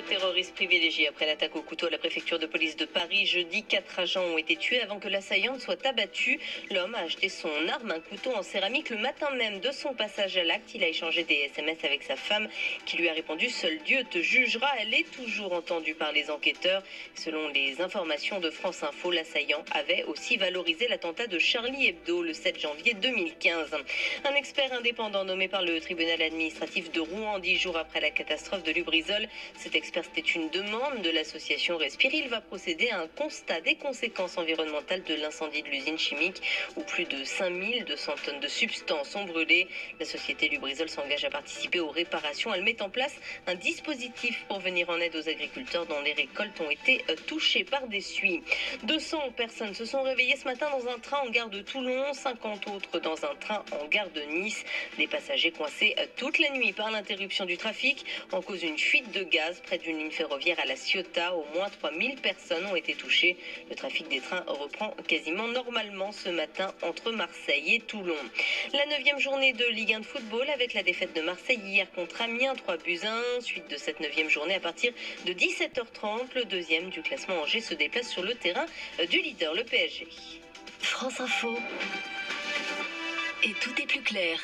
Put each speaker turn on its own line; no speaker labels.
terroriste privilégié après l'attaque au couteau à la préfecture de police de Paris. Jeudi, 4 agents ont été tués avant que l'assaillant ne soit abattu. L'homme a acheté son arme, un couteau en céramique, le matin même de son passage à l'acte. Il a échangé des SMS avec sa femme qui lui a répondu « Seul Dieu te jugera ». Elle est toujours entendue par les enquêteurs. Selon les informations de France Info, l'assaillant avait aussi valorisé l'attentat de Charlie Hebdo le 7 janvier 2015. Un expert indépendant nommé par le tribunal administratif de Rouen 10 jours après la catastrophe de Lubrizol. Cet expert, c'était une demande de l'association Respire. Il va procéder à un constat des conséquences environnementales de l'incendie de l'usine chimique où plus de 5200 tonnes de substances ont brûlé. La société Lubrizol s'engage à participer aux réparations. Elle met en place un dispositif pour venir en aide aux agriculteurs dont les récoltes ont été touchées par des suies. 200 personnes se sont réveillées ce matin dans un train en gare de Toulon, 50 autres dans un train en gare de Nice. Des passagers coincés toute la nuit par l'interruption du trafic. En cause une fuite de gaz près d'une ligne ferroviaire à La Ciotat. Au moins 3000 personnes ont été touchées. Le trafic des trains reprend quasiment normalement ce matin entre Marseille et Toulon. La 9e journée de Ligue 1 de football avec la défaite de Marseille hier contre Amiens, 3-1. Suite de cette 9e journée à partir de 17h30. Le deuxième du classement Angers se déplace sur le terrain du leader, le PSG.
France Info. Et tout est plus clair.